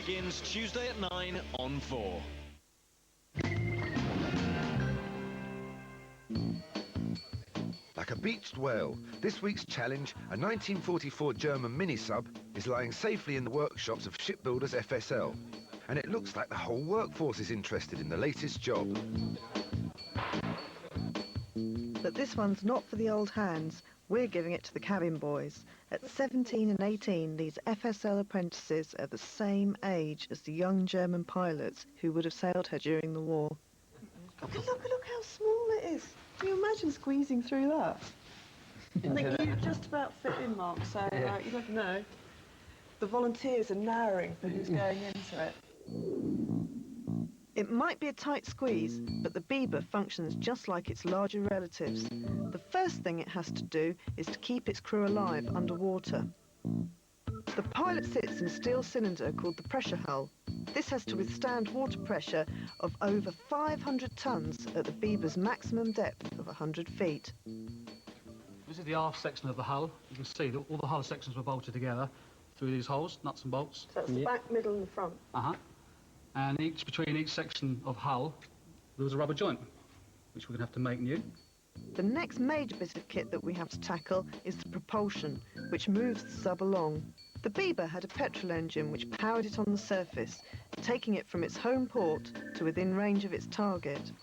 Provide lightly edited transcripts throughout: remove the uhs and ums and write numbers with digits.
begins Tuesday at 9 on 4. Like a beached whale, this week's challenge, a 1944 German mini-sub, is lying safely in the workshops of shipbuilders FSL. And it looks like the whole workforce is interested in the latest job. But this one's not for the old hands. We're giving it to the cabin boys. At 17 and 18, these FSL apprentices are the same age as the young German pilots who would have sailed her during the war. Look how small it is. Can you imagine squeezing through that? I think you just about fit in, Mark, so you never know. The volunteers are narrowing for who's going into it. It might be a tight squeeze, but the Biber functions just like its larger relatives. The first thing it has to do is to keep its crew alive underwater. The pilot sits in a steel cylinder called the pressure hull. This has to withstand water pressure of over 500 tons at the Biber's maximum depth of 100 feet. This is the aft section of the hull. You can see that all the hull sections were bolted together through these holes, nuts and bolts. So that's the back, middle and the front. And between each section of hull, there was a rubber joint, which we're going to have to make new. The next major bit of kit that we have to tackle is the propulsion, which moves the sub along. The Biber had a petrol engine which powered it on the surface, taking it from its home port to within range of its target.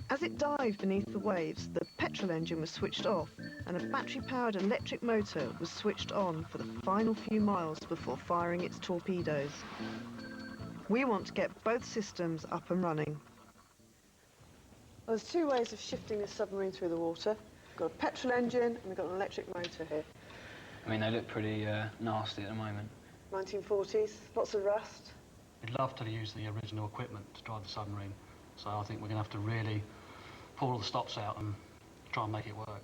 As it dived beneath the waves, the petrol engine was switched off and a battery-powered electric motor was switched on for the final few miles before firing its torpedoes. We want to get both systems up and running. Well, there's two ways of shifting this submarine through the water. We've got a petrol engine and we've got an electric motor here. I mean, they look pretty nasty at the moment. 1940s, lots of rust. We'd love to use the original equipment to drive the submarine, so I think we're going to have to really pull all the stops out and try and make it work.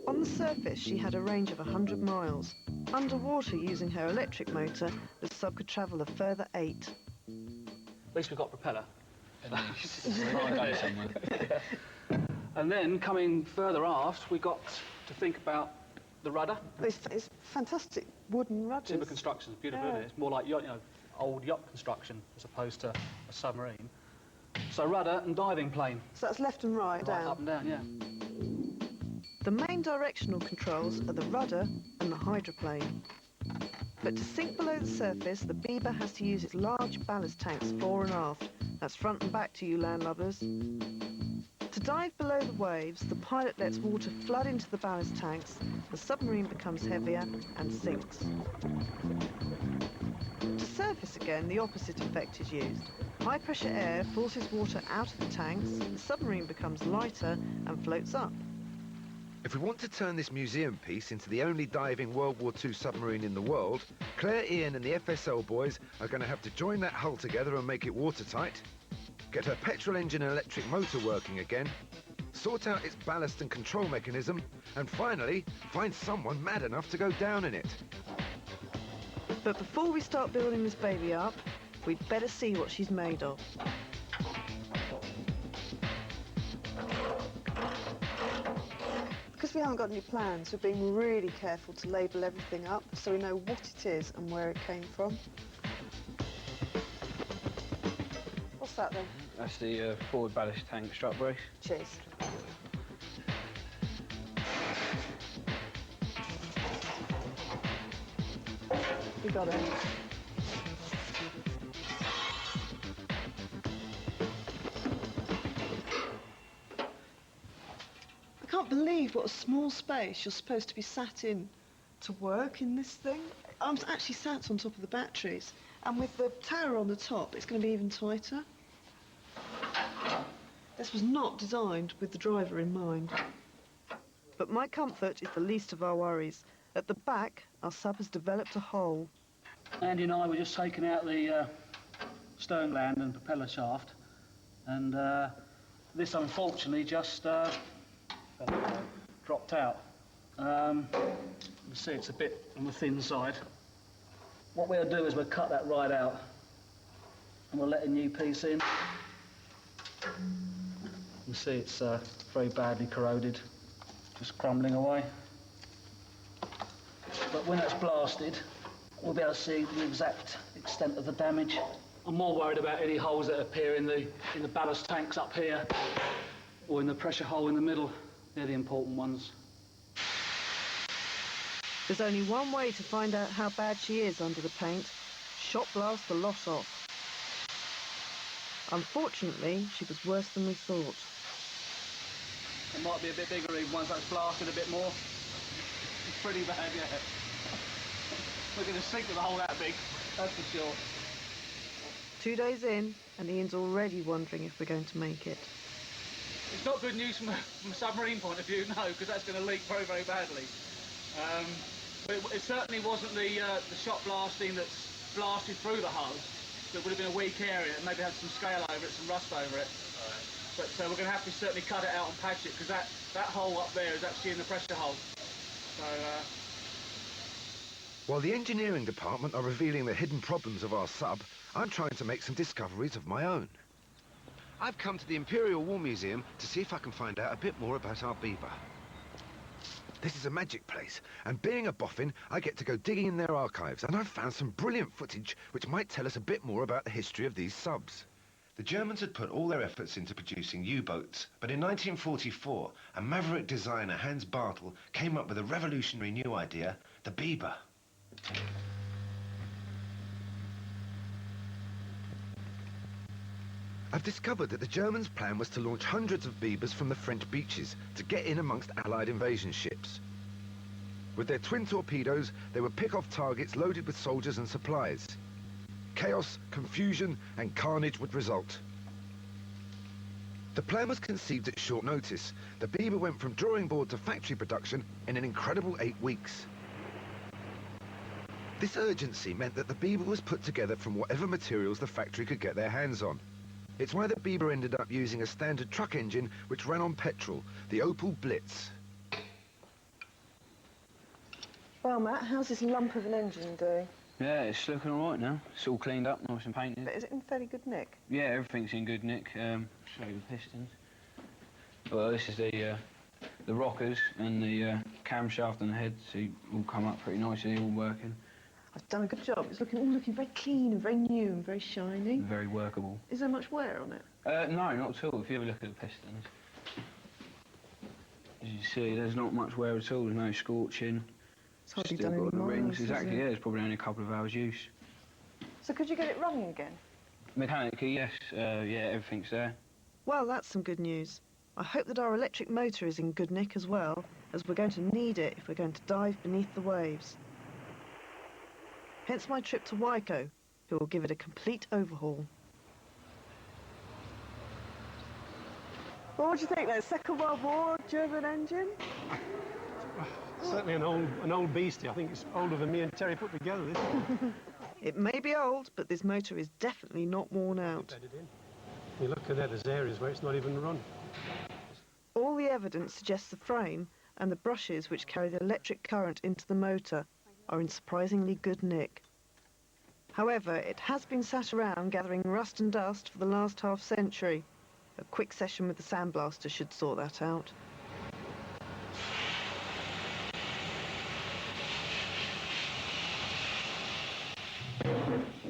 On the surface, she had a range of 100 miles. Underwater, using her electric motor, the sub could travel a further 8. At least we've got propeller. Somewhere. And then, coming further aft, we've got to think about the rudder. It's fantastic wooden rudders. Timber construction is beautiful, isn't it? It's more like old yacht construction as opposed to a submarine. So rudder and diving plane. So that's left and right, down? Up and down, yeah. The main directional controls are the rudder and the hydroplane. But to sink below the surface, the Biber has to use its large ballast tanks fore and aft. That's front and back to you landlubbers. To dive below the waves, the pilot lets water flood into the ballast tanks, the submarine becomes heavier and sinks. To surface again, the opposite effect is used. High pressure air forces water out of the tanks, the submarine becomes lighter and floats up. If we want to turn this museum piece into the only diving World War II submarine in the world, Claire, Ian and the FSL boys are going to have to join that hull together and make it watertight, get her petrol engine and electric motor working again, sort out its ballast and control mechanism, and finally, find someone mad enough to go down in it. But before we start building this baby up, we'd better see what she's made of. Because we haven't got any plans, we're being really careful to label everything up so we know what it is and where it came from. What's that then? That's the forward ballast tank strut brace. Cheers. You got it. I can't believe what a small space you're supposed to be sat in to work in this thing. I'm actually sat on top of the batteries, and with the tower on the top, it's going to be even tighter. This was not designed with the driver in mind. But my comfort is the least of our worries. At the back, our sub has developed a hole. Andy and I were just taking out the stern gland and propeller shaft, and this unfortunately just dropped out. You can see it's a bit on the thin side. What we'll do is we'll cut that right out and we'll let a new piece in. You can see it's very badly corroded, just crumbling away. But when it's blasted, we'll be able to see the exact extent of the damage. I'm more worried about any holes that appear in the ballast tanks up here or in the pressure hole in the middle. They're the important ones. There's only one way to find out how bad she is under the paint. Shot blast the lot off. Unfortunately, she was worse than we thought. It might be a bit bigger even once that's blasted a bit more. It's pretty bad, yeah. We're going to sink with a hole that big, that's for sure. 2 days in, and Ian's already wondering if we're going to make it. It's not good news from a submarine point of view, no, because that's going to leak very, very badly. But it certainly wasn't the shot blasting that's blasted through the hull. It would have been a weak area and maybe had some scale over it, some rust over it. Right. But we're going to have to certainly cut it out and patch it, because that hole up there is actually in the pressure hole. So, While the engineering department are revealing the hidden problems of our sub, I'm trying to make some discoveries of my own. I've come to the Imperial War Museum to see if I can find out a bit more about our beaver. This is a magic place, and being a boffin, I get to go digging in their archives, and I've found some brilliant footage which might tell us a bit more about the history of these subs. The Germans had put all their efforts into producing U-boats, but in 1944, a maverick designer, Hans Bartel, came up with a revolutionary new idea, the beaver. I've discovered that the Germans' plan was to launch hundreds of beavers from the French beaches to get in amongst Allied invasion ships. With their twin torpedoes, they would pick off targets loaded with soldiers and supplies. Chaos, confusion, and carnage would result. The plan was conceived at short notice. The beaver went from drawing board to factory production in an incredible 8 weeks. This urgency meant that the beaver was put together from whatever materials the factory could get their hands on. It's why the beaver ended up using a standard truck engine which ran on petrol, the Opel Blitz. Well, Matt, how's this lump of an engine doing? Yeah, it's looking all right now. It's all cleaned up, nice and painted. But is it in fairly good nick? Yeah, everything's in good nick. Show you the pistons. Well, this is the rockers and the camshaft and the heads. So all come up pretty nicely, all working. I've done a good job. It's all looking very clean and very new and very shiny. Very workable. Is there much wear on it? No, not at all. If you ever look at the pistons, as you see, there's not much wear at all. There's no scorching. It's hardly Still done got any the miles, rings. is Exactly. it? Yeah, it's probably only a couple of hours use. So could you get it running again? Mechanically, yes. Yeah, everything's there. Well, that's some good news. I hope that our electric motor is in good nick as well, as we're going to need it if we're going to dive beneath the waves. Hence my trip to Waiko, who will give it a complete overhaul. Well, what do you think then? Second World War, German engine? Certainly an old beastie. I think it's older than me and Terry put together. This. It may be old, but this motor is definitely not worn out. You look at that, there's areas where it's not even run. All the evidence suggests the frame and the brushes which carry the electric current into the motor are in surprisingly good nick. However, it has been sat around gathering rust and dust for the last half-century. A quick session with the sandblaster should sort that out.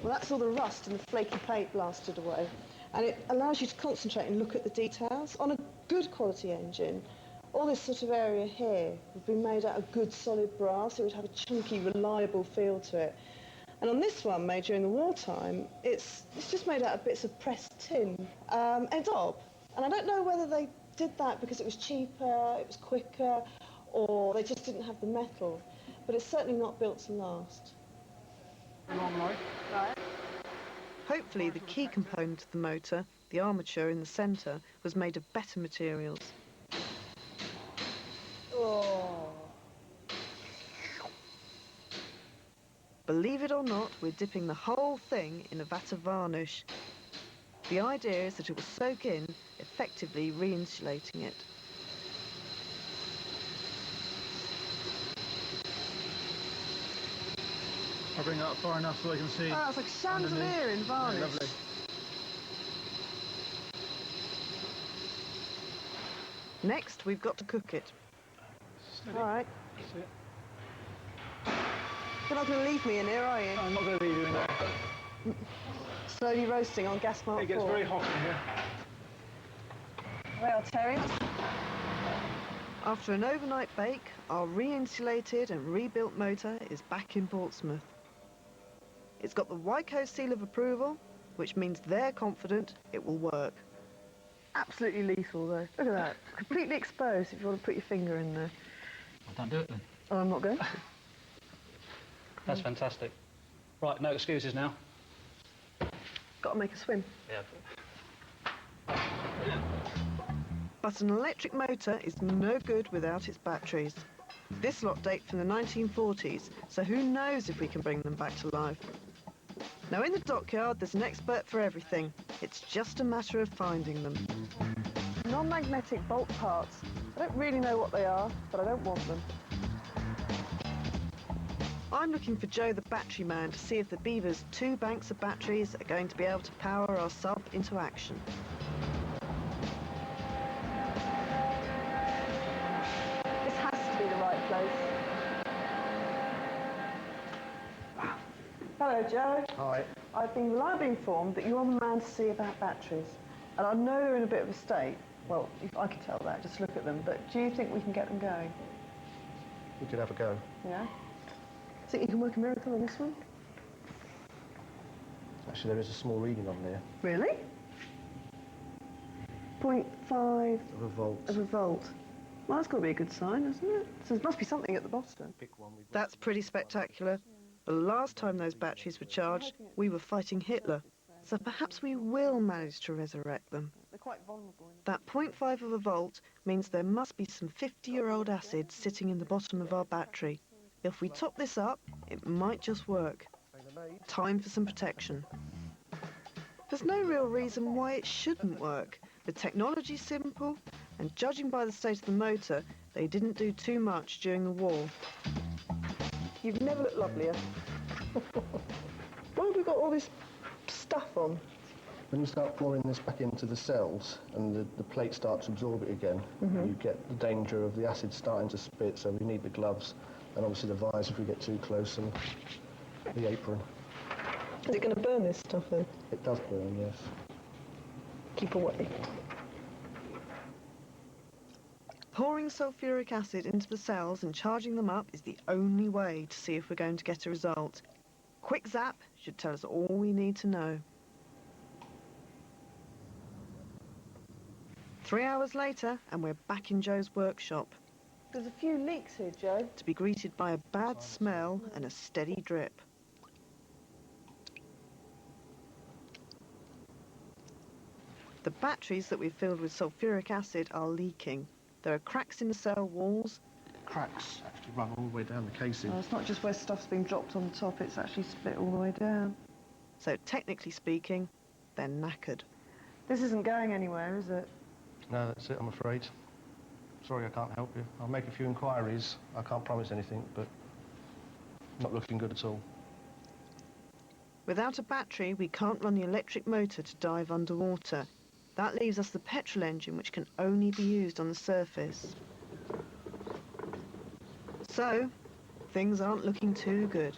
Well, that's all the rust and the flaky paint blasted away. And it allows you to concentrate and look at the details. On a good quality engine, all this sort of area here would be made out of good solid brass. It would have a chunky, reliable feel to it. And on this one, made during the wartime, it's just made out of bits of pressed tin. And it's odd. And I don't know whether they did that because it was cheaper, it was quicker, or they just didn't have the metal. But it's certainly not built to last. Right. Hopefully the key component of the motor, the armature in the centre, was made of better materials. Oh. Believe it or not, we're dipping the whole thing in a vat of varnish. The idea is that it will soak in, effectively re-insulating it. I'll bring it up far enough so I can see. Oh, it's like a chandelier in varnish. Yeah, lovely. Next, we've got to cook it. Steady. All right. That's it. You're not going to leave me in here, are you? I'm not going to leave you in there. Slowly roasting on gas mark It gets 4. very hot in here. Well, Terry. After an overnight bake, our re-insulated and rebuilt motor is back in Portsmouth. It's got the WICO seal of approval, which means they're confident it will work. Absolutely lethal, though. Look at that. Completely exposed if you want to put your finger in there. Well, don't do it then. Oh, I'm not going to. That's fantastic. Right, no excuses now. Got to make a swim. Yeah. But an electric motor is no good without its batteries. This lot date from the 1940s, so who knows if we can bring them back to life. Now in the dockyard there's an expert for everything. It's just a matter of finding them. Non-magnetic bolt parts. I don't really know what they are, but I don't want them. I'm looking for Joe the battery man to see if the Beaver's 2 banks of batteries are going to be able to power our sub into action. This has to be the right place. Hello, Joe. Hi. I've been reliably informed that you're the man to see about batteries. And I know they're in a bit of a state. Well, I can tell that, just look at them. But do you think we can get them going? We could have a go. Yeah? Think you can work a miracle on this one? Actually, there is a small reading on there. Really? 0.5 Of a volt. of a volt. Well, that's got to be a good sign, isn't it? So there must be something at the bottom. Pick one. That's pretty spectacular. The last time those batteries were charged, we were fighting Hitler. So perhaps we will manage to resurrect them. They're quite vulnerable. That 0.5 of a volt means there must be some 50-year-old acid sitting in the bottom of our battery. If we top this up, it might just work. Time for some protection. There's no real reason why it shouldn't work. The technology's simple, and judging by the state of the motor, they didn't do too much during the war. You've never looked lovelier. Why have we got all this stuff on? When you start pouring this back into the cells and the plate starts to absorb it again, you get the danger of the acid starting to spit, so we need the gloves and obviously the visor if we get too close and the apron. Is it going to burn this stuff then? It does burn, yes. Keep away. Pouring sulfuric acid into the cells and charging them up is the only way to see if we're going to get a result. Quick zap should tell us all we need to know. 3 hours later, and we're back in Joe's workshop. There's a few leaks here, Joe. To be greeted by a bad smell and a steady drip. The batteries that we've filled with sulfuric acid are leaking. There are cracks in the cell walls. Cracks actually run all the way down the casing. Oh, it's not just where stuff's been dropped on the top, it's actually split all the way down. So technically speaking, they're knackered. This isn't going anywhere, is it? No, that's it, I'm afraid. Sorry, I can't help you. I'll make a few inquiries. I can't promise anything, but not looking good at all. Without a battery, we can't run the electric motor to dive underwater. That leaves us the petrol engine, which can only be used on the surface. So, things aren't looking too good.